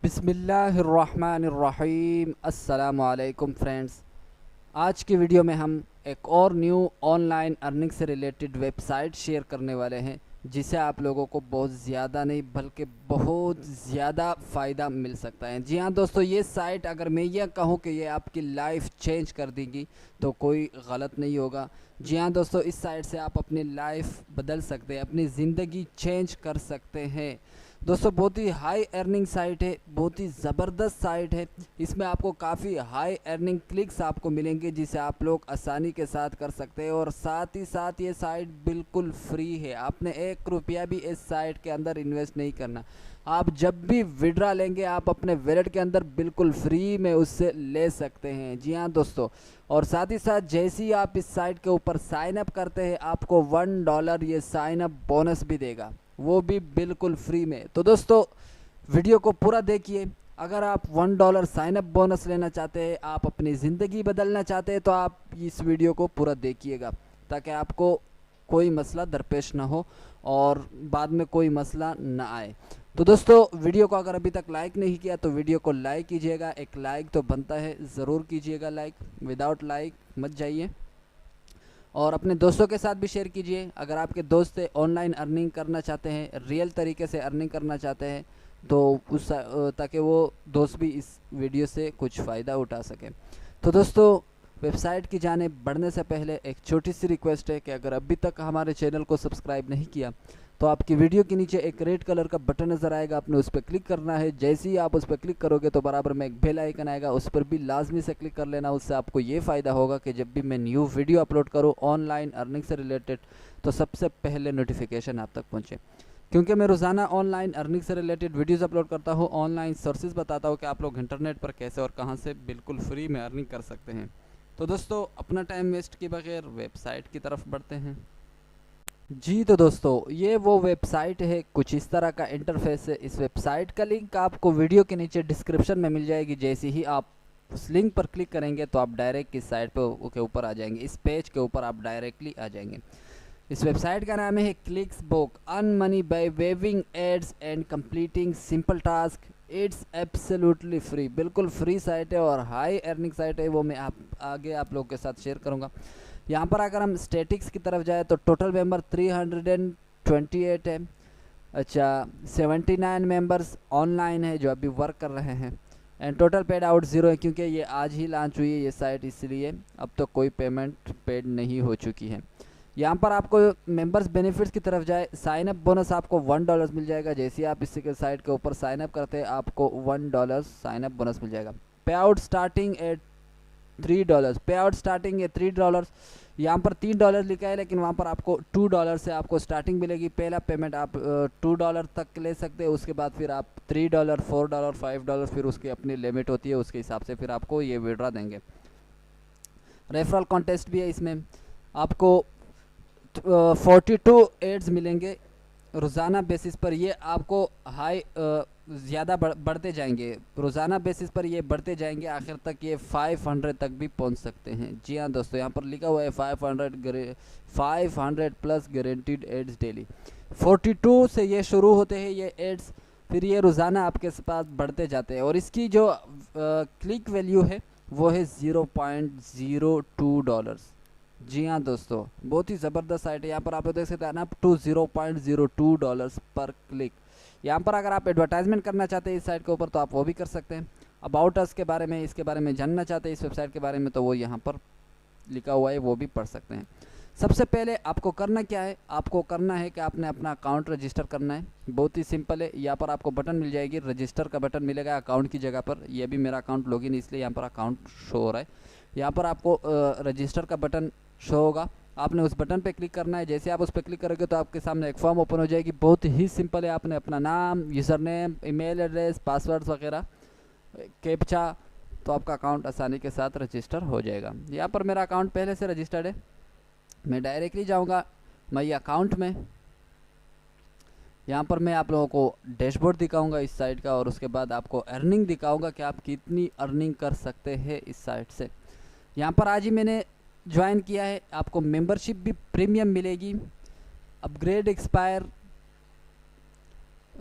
बिस्मिल्लाहिर्रहमानिर्रहीम। अस्सलामु अलैकुम फ्रेंड्स। आज की वीडियो में हम एक और न्यू ऑनलाइन अर्निंग से रिलेटेड वेबसाइट शेयर करने वाले हैं, जिसे आप लोगों को बहुत ज़्यादा नहीं बल्कि बहुत ज़्यादा फ़ायदा मिल सकता है। जी हाँ दोस्तों, ये साइट अगर मैं ये कहूँ कि ये आपकी लाइफ चेंज कर देगी तो कोई गलत नहीं होगा। जी हाँ दोस्तों, इस साइट से आप अपनी लाइफ बदल सकते हैं, अपनी ज़िंदगी चेंज कर सकते हैं। दोस्तों बहुत ही हाई अर्निंग साइट है, बहुत ही ज़बरदस्त साइट है। इसमें आपको काफ़ी हाई अर्निंग क्लिक्स आपको मिलेंगे, जिसे आप लोग आसानी के साथ कर सकते हैं। और साथ ही साथ ये साइट बिल्कुल फ्री है, आपने 1 रुपया भी इस साइट के अंदर इन्वेस्ट नहीं करना। आप जब भी विड्रा लेंगे आप अपने वॉलेट के अंदर बिल्कुल फ्री में उससे ले सकते हैं। जी हाँ दोस्तों, और साथ ही साथ जैसे ही आप इस साइट के ऊपर साइन अप करते हैं आपको $1 ये साइन अप बोनस भी देगा, वो भी बिल्कुल फ्री में। तो दोस्तों वीडियो को पूरा देखिए। अगर आप $1 साइन अप बोनस लेना चाहते हैं, आप अपनी ज़िंदगी बदलना चाहते हैं, तो आप इस वीडियो को पूरा देखिएगा ताकि आपको कोई मसला दरपेश ना हो और बाद में कोई मसला ना आए। तो दोस्तों वीडियो को अगर अभी तक लाइक नहीं किया तो वीडियो को लाइक कीजिएगा। एक लाइक तो बनता है, ज़रूर कीजिएगा लाइक, विदाउट लाइक मत जाइए। और अपने दोस्तों के साथ भी शेयर कीजिए। अगर आपके दोस्त ऑनलाइन अर्निंग करना चाहते हैं, रियल तरीके से अर्निंग करना चाहते हैं, तो उस ताकि वो दोस्त भी इस वीडियो से कुछ फ़ायदा उठा सकें। तो दोस्तों वेबसाइट की जानिब बढ़ने से पहले एक छोटी सी रिक्वेस्ट है कि अगर अभी तक हमारे चैनल को सब्सक्राइब नहीं किया तो आपकी वीडियो के नीचे एक रेड कलर का बटन नज़र आएगा, आपने उस पर क्लिक करना है। जैसे ही आप उस पर क्लिक करोगे तो बराबर में एक बेल आइकन आएगा, उस पर भी लाजमी से क्लिक कर लेना। उससे आपको ये फ़ायदा होगा कि जब भी मैं न्यू वीडियो अपलोड करूँ ऑनलाइन अर्निंग से रिलेटेड तो सबसे पहले नोटिफिकेशन आप तक पहुँचे। क्योंकि मैं रोज़ाना ऑनलाइन अर्निंग से रिलेटेड वीडियोस अपलोड करता हूँ, ऑनलाइन सोर्सेज बताता हूँ कि आप लोग इंटरनेट पर कैसे और कहाँ से बिल्कुल फ्री में अर्निंग कर सकते हैं। तो दोस्तों अपना टाइम वेस्ट किए बगैर वेबसाइट की तरफ बढ़ते हैं। जी तो दोस्तों ये वो वेबसाइट है, कुछ इस तरह का इंटरफेस है। इस वेबसाइट का लिंक आपको वीडियो के नीचे डिस्क्रिप्शन में मिल जाएगी। जैसे ही आप उस लिंक पर क्लिक करेंगे तो आप डायरेक्ट इस साइट पर के ऊपर आ जाएंगे, इस पेज के ऊपर आप डायरेक्टली आ जाएंगे। इस वेबसाइट का नाम है clicks book, earn money by viewing ads and completing simple task. It's absolutely free, बिल्कुल फ्री साइट है और हाई अर्निंग साइट है, वो मैं आगे आप लोगों के साथ शेयर करूँगा। यहाँ पर अगर हम स्टेटिक्स की तरफ जाए तो टोटल मेंबर 328 है। अच्छा, 79 मेंबर्स ऑनलाइन है जो अभी वर्क कर रहे हैं। एंड टोटल पेड आउट 0 है, क्योंकि ये आज ही लॉन्च हुई है ये साइट, इसलिए अब तो कोई पेमेंट पेड नहीं हो चुकी है। यहाँ पर आपको मेंबर्स बेनिफिट्स की तरफ जाए, साइन अप बोनस आपको $1 मिल जाएगा। जैसे ही आप इसी के साइट के ऊपर साइन अप करते हैं आपको $1 साइन अप बोनस मिल जाएगा। पे आउट स्टार्टिंग एट $3, पे आउट स्टार्टिंग है $3। यहाँ पर $3 लिखा है, लेकिन वहाँ पर आपको $2 से आपको स्टार्टिंग मिलेगी। पहला पेमेंट आप $2 तक ले सकते हैं, उसके बाद फिर आप $3, $4, $5, फिर उसकी अपनी लिमिट होती है, उसके हिसाब से फिर आपको ये विड्रा देंगे। रेफरल कॉन्टेस्ट भी है इसमें, आपको 42 एड्स मिलेंगे रोज़ाना बेसिस पर। ये आपको हाई ज़्यादा बढ़ते जाएंगे, रोज़ाना बेसिस पर ये बढ़ते जाएंगे, आखिर तक ये 500 तक भी पहुंच सकते हैं। जी हाँ दोस्तों, यहाँ पर लिखा हुआ है 500 प्लस गारंटीड एड्स डेली। 42 से ये शुरू होते हैं ये एड्स, फिर ये रोज़ाना आपके पास बढ़ते जाते हैं। और इसकी जो क्लिक वैल्यू है वो है $0.02। जी हाँ दोस्तों, बहुत ही ज़बरदस्त साइट है। यहाँ पर आप लोग देख सकते हैं ना, अप टू $0.02 पर क्लिक। यहाँ पर अगर आप एडवर्टाइजमेंट करना चाहते हैं इस साइट के ऊपर तो आप वो भी कर सकते हैं। अबाउट अस के बारे में, इसके बारे में जानना चाहते हैं इस वेबसाइट के बारे में, तो वो यहाँ पर लिखा हुआ है, वो भी पढ़ सकते हैं। सबसे पहले आपको करना क्या है, आपको करना है कि आपने अपना अकाउंट रजिस्टर करना है। बहुत ही सिंपल है, यहाँ पर आपको बटन मिल जाएगी, रजिस्टर का बटन मिलेगा अकाउंट की जगह पर। ये भी मेरा अकाउंट लॉगिन, इसलिए यहाँ पर अकाउंट शो हो रहा है। यहाँ पर आपको रजिस्टर का बटन शो होगा, आपने उस बटन पे क्लिक करना है। जैसे आप उस पर क्लिक करोगे तो आपके सामने एक फॉर्म ओपन हो जाएगी। बहुत ही सिंपल है, आपने अपना नाम, user name, email address, passwords वगैरह, कैप्चा, तो आपका अकाउंट आसानी के साथ रजिस्टर हो जाएगा। यहाँ पर मेरा अकाउंट पहले से रजिस्टर्ड है, मैं डायरेक्टली जाऊँगा माई अकाउंट में। यहाँ पर मैं आप लोगों को डैशबोर्ड दिखाऊंगा इस साइट का, और उसके बाद आपको अर्निंग दिखाऊंगा कि आप कितनी अर्निंग कर सकते हैं इस साइट से। यहाँ पर आज ही मैंने ज्वाइन किया है, आपको मेंबरशिप भी प्रीमियम मिलेगी। अपग्रेड एक्सपायर,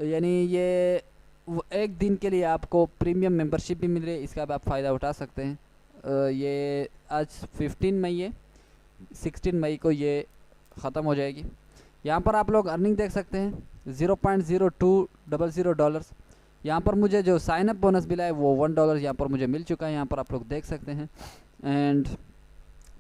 यानी ये एक दिन के लिए आपको प्रीमियम मेंबरशिप भी मिल रही है, इसका भी आप फ़ायदा उठा सकते हैं। ये आज 15 मई है, 16 मई को ये ख़त्म हो जाएगी। यहाँ पर आप लोग अर्निंग देख सकते हैं 0.0200 डॉलर्स। यहाँ पर मुझे जो साइन अप बोनस मिला है वो $1 यहाँ पर मुझे मिल चुका है, यहाँ पर आप लोग देख सकते हैं। एंड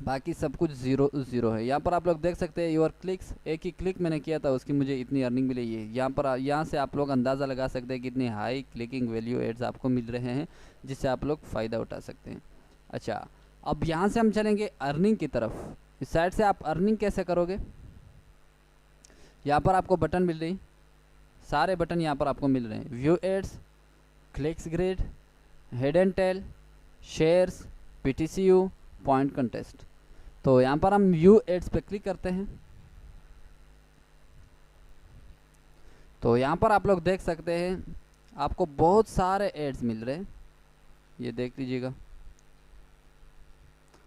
बाकी सब कुछ ज़ीरो ज़ीरो है। यहाँ पर आप लोग देख सकते हैं योर क्लिक्स, एक ही क्लिक मैंने किया था उसकी मुझे इतनी अर्निंग मिली है। यहाँ से आप लोग अंदाज़ा लगा सकते हैं कि इतनी हाई क्लिकिंग वैल्यू एड्स आपको मिल रहे हैं, जिससे आप लोग फ़ायदा उठा सकते हैं। अच्छा, अब यहाँ से हम चलेंगे अर्निंग की तरफ। इस साइड से आप अर्निंग कैसे करोगे, यहाँ पर आपको बटन मिल रही, सारे बटन यहाँ पर आपको मिल रहे हैं। View ads, clicks grid, head and tail, shares, PTCU, point contest. तो यहाँ पर हम व्यू एड्स पे क्लिक करते हैं। तो यहाँ पर आप लोग देख सकते हैं आपको बहुत सारे एड्स मिल रहे हैं, ये देख लीजिएगा।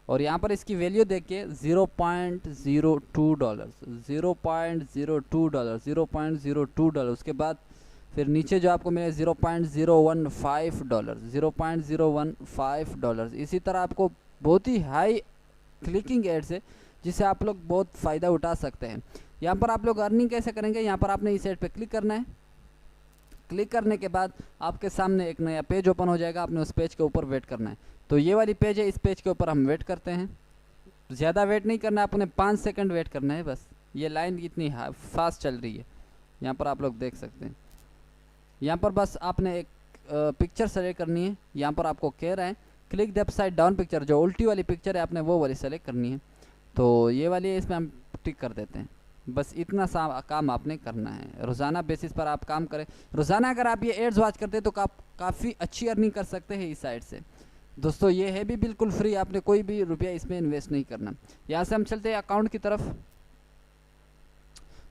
और यहाँ पर इसकी वैल्यू देखिए 0.02 डॉलर, 0.02 डॉलर, 0.02 डॉलर। उसके बाद फिर नीचे जो आपको मिले 0.015 डॉलर, 0.015 डॉलर। इसी तरह आपको बहुत ही हाई क्लिकिंग एड्स है, जिससे आप लोग बहुत फ़ायदा उठा सकते हैं। यहाँ पर आप लोग अर्निंग कैसे करेंगे, यहाँ पर आपने इस एड पे क्लिक करना है। क्लिक करने के बाद आपके सामने एक नया पेज ओपन हो जाएगा, आपने उस पेज के ऊपर वेट करना है। तो ये वाली पेज है, इस पेज के ऊपर हम वेट करते हैं। ज़्यादा वेट नहीं करना है, आपने 5 सेकंड वेट करना है बस। ये लाइन इतनी फास्ट चल रही है, यहाँ पर आप लोग देख सकते हैं। यहाँ पर बस आपने एक पिक्चर सेलेक्ट करनी है। यहाँ पर आपको कह रहा है click the upside down picture, जो उल्टी वाली पिक्चर है आपने वो वाली सेलेक्ट करनी है। तो ये वाली है, इसमें हम टिक कर देते हैं। बस इतना सा काम आपने करना है। रोज़ाना बेसिस पर आप काम करें। रोज़ाना अगर आप ये एड्स वॉच करते हैं तो काफ़ी अच्छी अर्निंग कर सकते हैं इस साइट से। दोस्तों ये है भी बिल्कुल फ्री, आपने कोई भी रुपया इसमें इन्वेस्ट नहीं करना। यहाँ से हम चलते हैं अकाउंट की तरफ।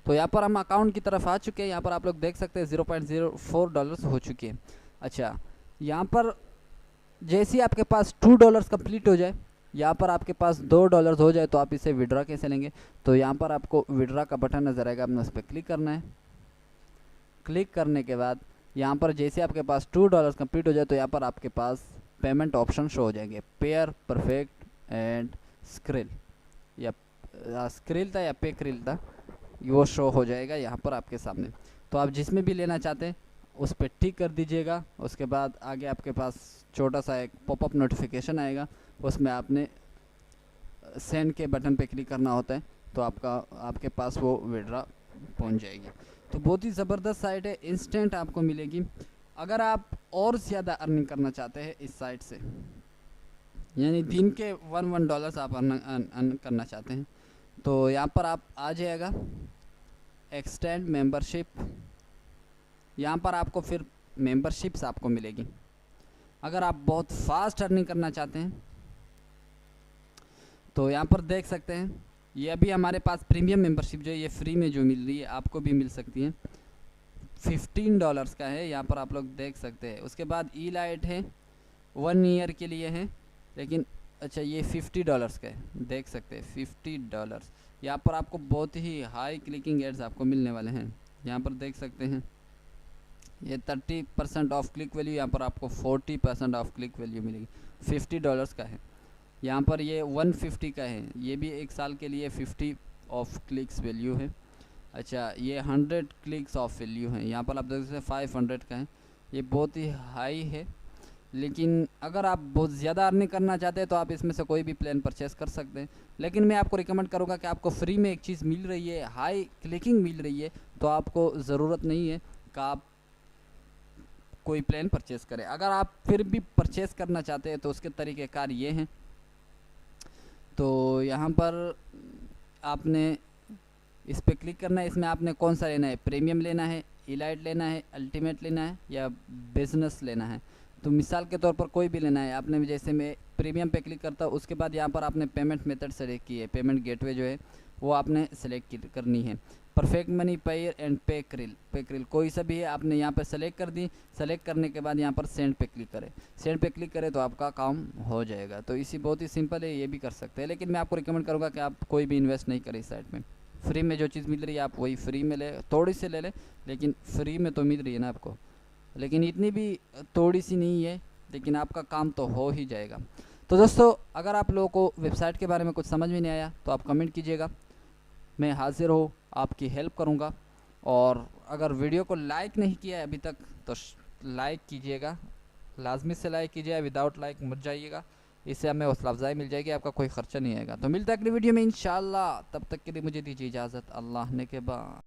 तो यहाँ पर हम अकाउंट की तरफ आ चुके हैं। यहाँ पर आप लोग देख सकते हैं 0.04 डॉलर्स हो चुके हैं। अच्छा, यहाँ पर जैसे ही आपके पास $2 कंप्लीट हो जाए, यहाँ पर आपके पास $2 हो जाए, तो आप इसे विड्रॉ कैसे लेंगे। तो यहाँ पर आपको विड्रॉ का बटन नजर आएगा, आपने उस पर क्लिक करना है। क्लिक करने के बाद यहाँ पर जैसे आपके पास $2 कंप्लीट हो जाए, तो यहाँ पर आपके पास पेमेंट ऑप्शन शो हो जाएंगे, पेयर, परफेक्ट एंड स्क्रिल, या स्क्रिल था या पे क्रिल था, वो शो हो जाएगा यहाँ पर आपके सामने। तो आप जिसमें भी लेना चाहते हैं उस पर टिक कर दीजिएगा। उसके बाद आगे आपके पास छोटा सा एक पॉपअप नोटिफिकेशन आएगा, उसमें आपने सेंड के बटन पे क्लिक करना होता है, तो आपके पास वो विड्रॉ पहुंच जाएगी। तो बहुत ही ज़बरदस्त साइट है, इंस्टेंट आपको मिलेगी। अगर आप और ज़्यादा अर्निंग करना चाहते हैं इस साइट से, यानी दिन के $1 आप अर्न करना चाहते हैं, तो यहाँ पर आप आ जाएगा एक्सटेंड मेंबरशिप। यहाँ पर आपको फिर मेंबरशिप्स आपको मिलेगी। अगर आप बहुत फास्ट अर्निंग करना चाहते हैं तो यहाँ पर देख सकते हैं, ये अभी हमारे पास प्रीमियम मेंबरशिप जो है ये फ्री में जो मिल रही है, आपको भी मिल सकती है। $15 का है, यहाँ पर आप लोग देख सकते हैं। उसके बाद ई-लाइट है, 1 ईयर के लिए है, लेकिन अच्छा ये $50 का है, देख सकते हैं $50। यहाँ पर आपको बहुत ही हाई क्लिकिंग एड्स आपको मिलने वाले हैं। यहाँ पर देख सकते हैं ये 30% ऑफ क्लिक वैल्यू, यहाँ पर आपको 40% ऑफ क्लिक वैल्यू मिलेगी। $50 का है। यहाँ पर ये 150 का है, ये भी 1 साल के लिए 50 ऑफ क्लिक्स वैल्यू है। अच्छा, ये 100 क्लिक्स ऑफ वैल्यू है। यहाँ पर आप देख सकते हैं 500 का है, ये बहुत ही हाई है। लेकिन अगर आप बहुत ज़्यादा अर्निंग करना चाहते हैं तो आप इसमें से कोई भी प्लान परचेस कर सकते हैं। लेकिन मैं आपको रिकमेंड करूँगा कि आपको फ्री में एक चीज़ मिल रही है, हाई क्लिकिंग मिल रही है, तो आपको ज़रूरत नहीं है कि आप कोई प्लान परचेस करें। अगर आप फिर भी परचेस करना चाहते हैं तो उसके तरीक़ेकार ये हैं। तो यहाँ पर आपने इस पर क्लिक करना है। इसमें आपने कौन सा लेना है, प्रीमियम लेना है, ई-लाइट लेना है, अल्टीमेट लेना है या बिजनेस लेना है। तो मिसाल के तौर पर कोई भी लेना है आपने, जैसे मैं प्रीमियम पे क्लिक करता हूँ, उसके बाद यहाँ पर आपने पेमेंट मेथड सेलेक्ट की है, पेमेंट गेटवे जो है वो आपने सेलेक्ट करनी है। परफेक्ट मनी, पेयर एंड पे क्रिल कोई सा भी है, आपने यहाँ पर सेलेक्ट कर दी। सेलेक्ट करने के बाद यहाँ पर सेंड पे क्लिक करें। सेंड पे क्लिक करें तो आपका काम हो जाएगा। तो इसी बहुत ही सिंपल है, ये भी कर सकते हैं। लेकिन मैं आपको रिकमेंड करूँगा कि आप कोई भी इन्वेस्ट नहीं करें इस साइट में। फ्री में जो चीज़ मिल रही है आप वही फ्री में ले, थोड़ी सी ले लें, लेकिन फ्री में तो मिल रही है ना आपको। लेकिन इतनी भी थोड़ी सी नहीं है, लेकिन आपका काम तो हो ही जाएगा। तो दोस्तों, अगर आप लोगों को वेबसाइट के बारे में कुछ समझ में नहीं आया तो आप कमेंट कीजिएगा, मैं हाजिर हूँ आपकी हेल्प करूँगा। और अगर वीडियो को लाइक नहीं किया है अभी तक तो लाइक कीजिएगा, लाजमी से लाइक कीजिए, विदाउट लाइक मत जाइएगा, इससे हमें हौसला अफजाई मिल जाएगी, आपका कोई खर्चा नहीं आएगा। तो मिलता है अगली वीडियो में इंशाल्लाह, तब तक के लिए मुझे दीजिए इजाज़त, अल्लाह ने के बाद।